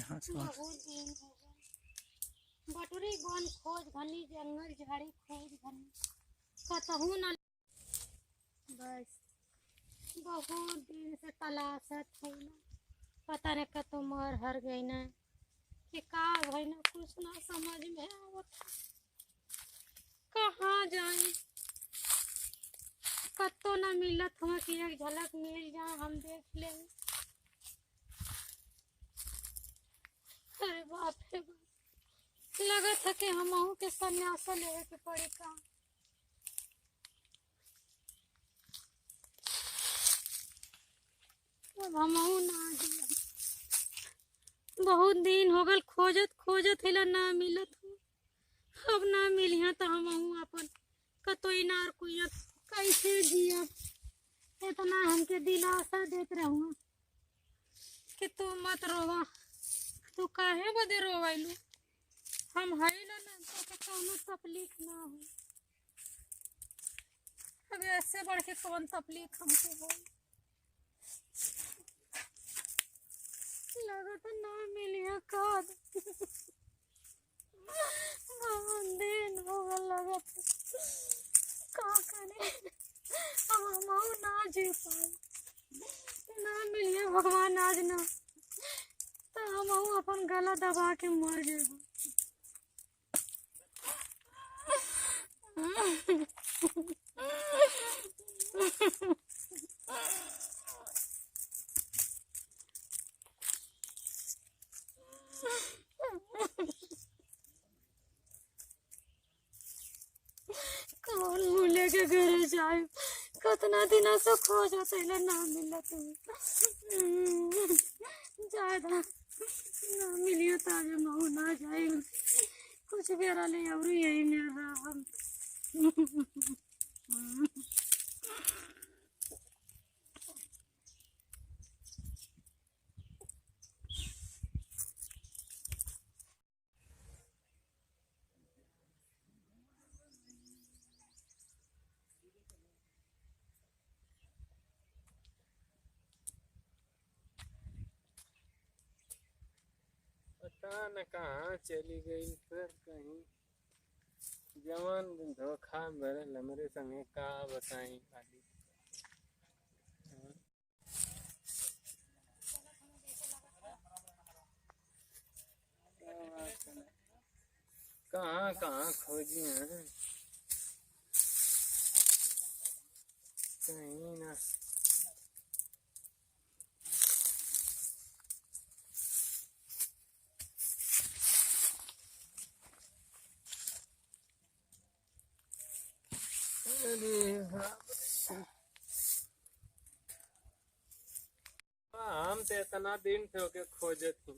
यहाँ से वहाँ। बहुत दिन हो गए। बटुरी बन खोज घनी जंगल झाड़ी खोज घनी कतहू न बस बहुत दिन से तलाशत है ना। पता नहीं कतो मर हर गई ना कि का भाई ना कुछ ना समझ में आवत। कहाँ जाए कतो ना मिलत हुआ कि एक झलक मिल जाए हम देख ले। अरे बाप रे बाप लगत है कि हम के संन्यास लेवे के पड़ी का। अब हम ना दिया बहुत दिन हो गल खोजत खोजत हिला ना मिलत हो। अब ना मिलिया तो हम अपन कतो इनार कुइया कैसे जिया। इतना हमके दिलासा देत रहूँ कि तू मत रोवा। तू काहे बदे रोवैलू हम हईला ना तो कौनो तकलीफ ना हो। अब ऐसे बढ़ के कौन तकलीफ हमको हो। लगत ना मिलिया कद बहुत दिन हो गल लगत का करे। अब हम ना जी पाए ना मिलिया भगवान आज ना तो हम अपन गला दबा के मर जाए। कौन मुले के घर जाए कतना दिन से खोजत है ना मिलत ज्यादा ना मिलियो तो आगे महू ना जाए कुछ बेरा ले और यही मेरा हम। पता न कहाँ चली गई फिर कहीं जवान धोखा भरल हमरे संगे का बताई खाली। कहाँ कहाँ खोजी हैं कहीं ना। हम तो इतना दिन थे के खोजत थी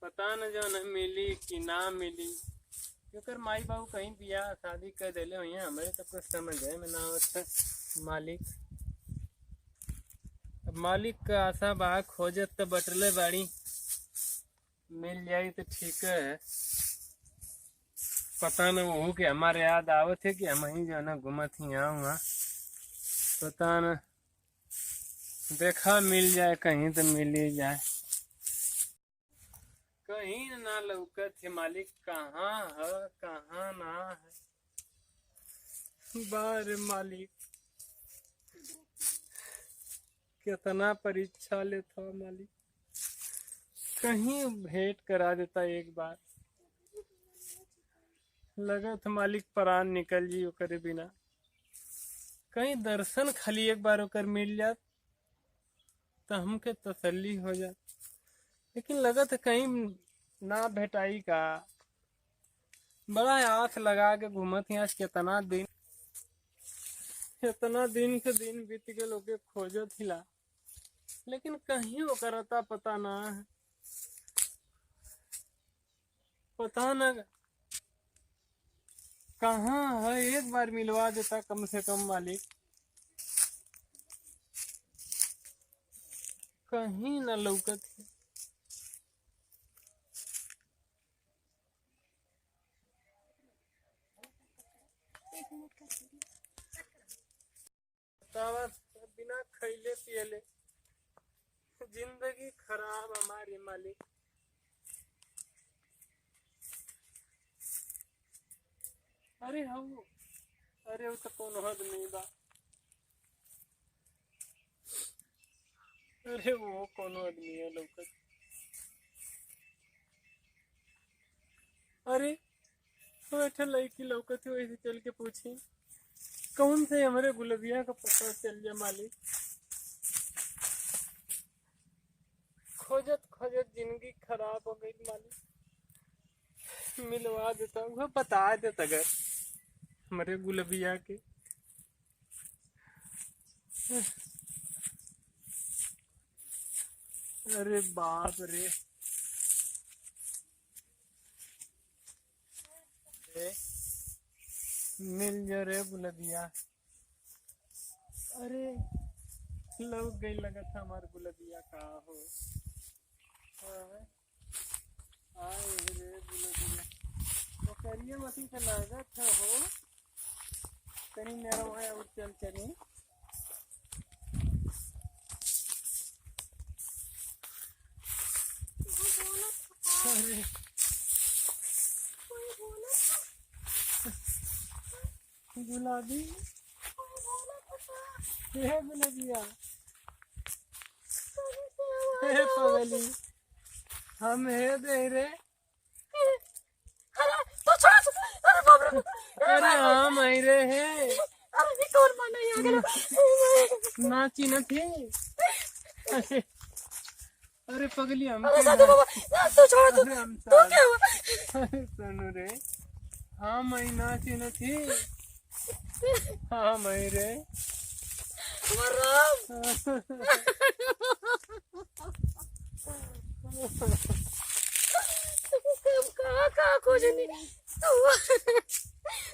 पता न जो न मिली कि ना मिली क्योंकि माई बाबू कहीं बियाह शादी कर दिले हुई हैं हमारे तो कुछ समझ है में ना होता। मालिक अब मालिक का आशा बा खोजत तो बटले बाड़ी मिल जाए तो ठीक है। पता न वो कि हमारे याद आवत है कि हम ही जो ना घूमत ही यहाँ वहाँ पता न देखा मिल जाए कहीं तो मिल ही जाए। कहीं ना लौकत है मालिक कहाँ है कहाँ ना है। बार मालिक कितना परीक्षा लेता मालिक कहीं भेंट करा देता एक बार। लगत मालिक प्राण निकल जी ओकरे बिना कहीं दर्शन खाली एक बार ओकर मिल जात तो हमके तसल्ली हो जात। लेकिन लगत कहीं ना भेटाई का बड़ा आँख लगा के घूमत यहाँ कितना दिन के दिन बीत गए लोग खोजत हिला लेकिन कहीं वो करता पता ना है। पता न कहाँ है एक बार मिलवा देता कम से कम मालिक कहीं न लौकत है। बिना खैले पियले जिंदगी खराब हमारी मालिक। अरे वो तो कौन हद नहीं बा। अरे वो कौन आदमी है लौकत। अरे बैठा लड़की लौकत है, वैसे चल के पूछी कौन से हमारे गुलबिया का पता चल जाए मालिक। खोजत खोजत जिंदगी खराब हो गई मालिक। मिलवा देता हूँ, बता देता अगर हमारे गुलबिया के। अरे बाप रे, मिल जा रे गुलबिया। अरे लग गई, लगा था हमारे गुलबिया का हो। आए रे गुलबिया, तो करिए मसी से लागत है हो। कहीं मेरा वहाँ और चल चली। अरे गुलाबी है गुलबिया, हे पगली हम है दे रे। अरे हम रे है नाची न थे। अरे पगली हम सुनो रे, हाँ मैं नाची न थी। हाँ मैं रे कहाँ खोजनी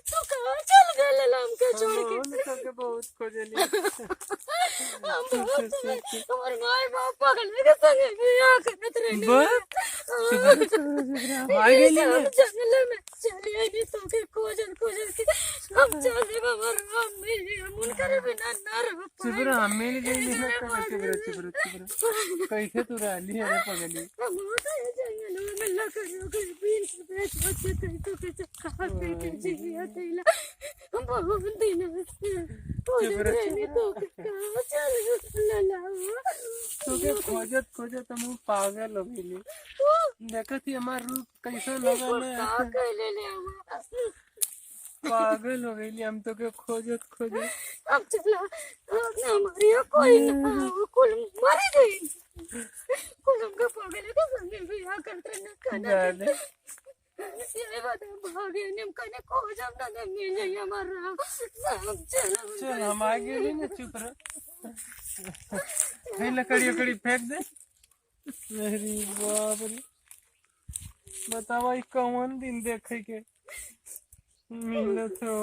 तू कहाँ चल गए लाम के छोड़ के बहुत खोजनी। हमारे माँ बाप पागल के संग बियाह करत रहने जंगल में चले नहीं तो के खोजन के हम चले बाबा राम मेरे मन करे बिना ना रह पाए। चिबरा मिल गई ना चिबरा कैसे तू रहली है रे पगली। हम तो ये जंगल में मिला करो के बीच बेच बच्चे तो के कहां के जिया तेला हम बहुत दिन से तो कहां चल लला तो के खोजत हम पागल हो गइली। देखत ही हमार रूप कैसा लगल है, का कहले ले पागल हो गइली हम तो के खोजत अब चला ना मरिया कोई ना कुल मर गई कुल हमका पागल के संग बियाह करते न खाना ये बात भागे निम कने खोजम ना मिले हमारा सब चल हम आ गेली ना। चुप रह, है लकड़ी फेंक दे। अरे बाप रे, बतावा कौन दिन देखे के मिलत हो।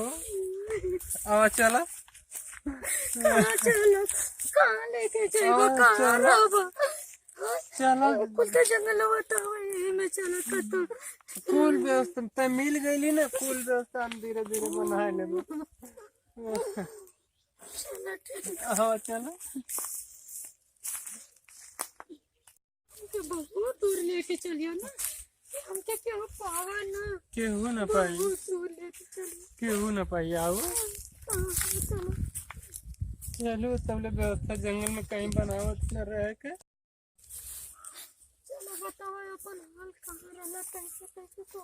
आवा चला कहाँ लेके जाएगा कहाँ रहबा चला कुल के जंगल बताओ में चला तो फूल व्यवस्था त मिल गई ना। फूल व्यवस्था हम धीरे धीरे बना लेबो। हाँ चला बहुत दूर लेके चलियो ना हमके क्यों पावा ना केहू न पाई, दूर लेके चलियो केहू न पाई। आओ चलो चलो तब व्यवस्था जंगल में कहीं बनावत न रहे के। चलो बताओ अपन हाल कहाँ रहला कैसे तो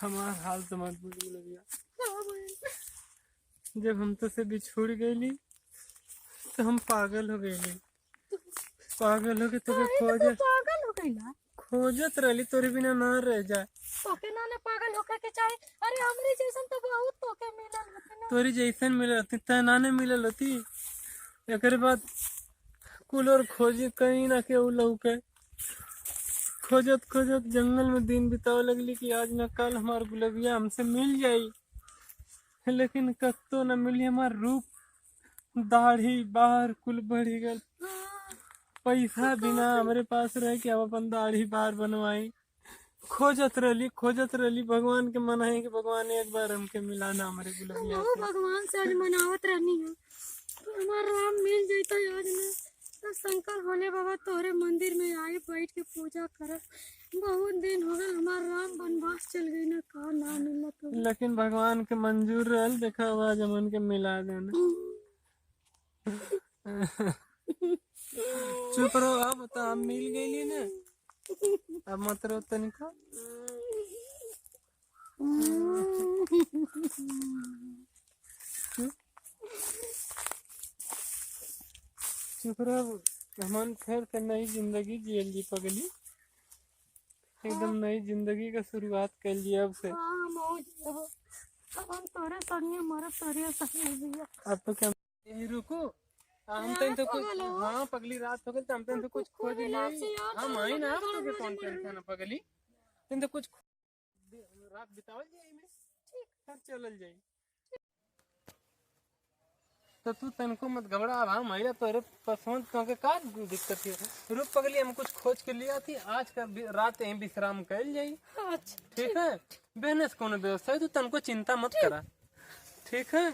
हमार हाल तो मत बुझ लगिया। जब हम तो से बिछुड़ गईली तो हम पागल हो गईली। पागल हो के तो पागल हो गईला खोजत रहली तोरे बिना ना रह जाए। तोके ना पागल होके के चाहे। अरे हमरे जैसन तो बहुत तोके मिलल होते ना। तोरी जैसन मिलल होती त ना ने मिलल होती। एक बाद कुल और खोजे कहीं ना के लौके। खोजत जंगल में दिन बितावे लगली कि आज न कल हमार गुलबिया हमसे मिल जाई। लेकिन कत्तो न मिली। हमार रूप दाढ़ी बाहर कुल बढ़ी गल। पैसा बिना हमारे पास रहे कि अब अपन दाढ़ी बाहर बनवाई। खोजत रहली भगवान के मनाए कि भगवान एक बार हमके मिलाना हमारे गुलबिया के। भगवान से आज मनावत रहनी है कि हमार राम मिल जैता आज ना, तो शंकर भोले बाबा तोहरे मंदिर में आए बैठ के पूजा करब। बहुत दिन हो गए हमार राम वनवास चल गई ना, कहा ना मिलत हो। लेकिन भगवान के मंजूर रहल, देखा हुआ जमन के मिला देना। चुप रहो, अब तो हम मिल गई ना, अब मत रो तनिको। चुप रहो, हमन फिर से नई जिंदगी जियल जी पगली, एकदम नई जिंदगी का शुरुआत कर लिया अब से। हाँ मौज अब हम तोरे संगे मरब, तोरे संगे जिया। अब तो क्या यही रुको, हम तो कुछ, हाँ पगली रात हो गई तो हम तो कुछ खोज लिए। हम आई ना, आप तो कौन टेंशन है पगली, तुम तो कुछ रात बितावल जाई में, ठीक फिर चलल जाई। तो तू तनको मत घबरा, अब हम आइला तोरे पसंद तो का दिक्कत है। रुक पगली, हम कुछ खोज के लिया थी, आज का रात यहीं विश्राम कर जाई। अच्छा ठीक है, बिजनेस कोनो व्यवस्था है, तू तनको चिंता मत करा, ठीक है।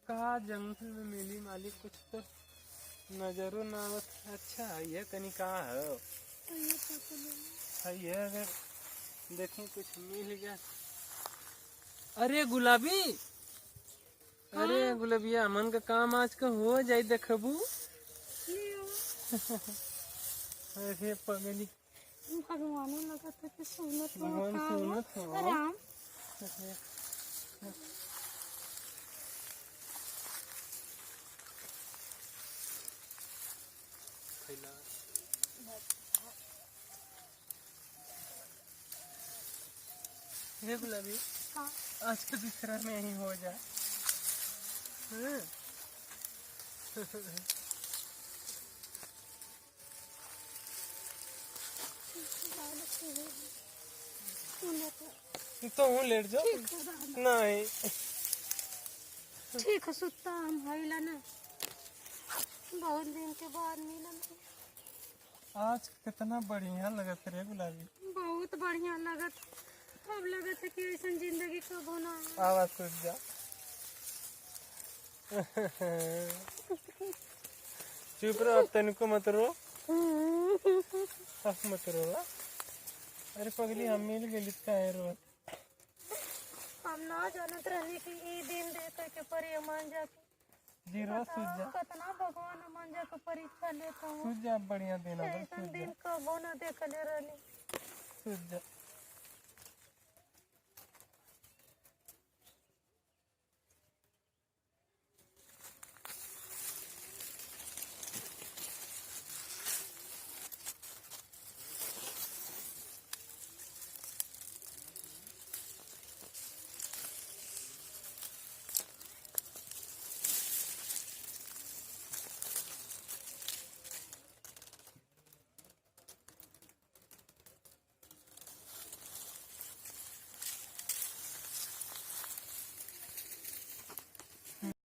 कहा जंगल में मिली मालिक, कुछ तो नजरों ना आवत। अच्छा ये कनी कहा है, ये अगर देखें कुछ मिल गया। अरे गुलाबी, अरे गुलाबिया, मन का काम आज का हो जाए देखबू। अरे पगली, भगवान लगा था कि सुनत हो, भगवान सुनत हो। राम हे गुलाबी, आज का विश्राम में यही हो जाए। तो हूँ लेट जाओ, नहीं ठीक है, सुता हम होइला ना, बहुत दिन के बाद मिलन। आज कितना बढ़िया लगत रे गुलाबी, बहुत बढ़िया लगत। अब लगत है कि ऐसा जिंदगी कब होना। आवाज सुन जा। चुप रहो, तनिको मत रो, मत रो। अरे पगली, हम मिल गए का है रो। हम ना जानत रहे कि ई दिन देख के परी मान जाके जीरो सूझ जा, कितना भगवान मान जाके परीक्षा लेता हूँ। सूझ जा, बढ़िया दिन है, ऐसा दिन कबो ना देखले रहली। सूझ जा।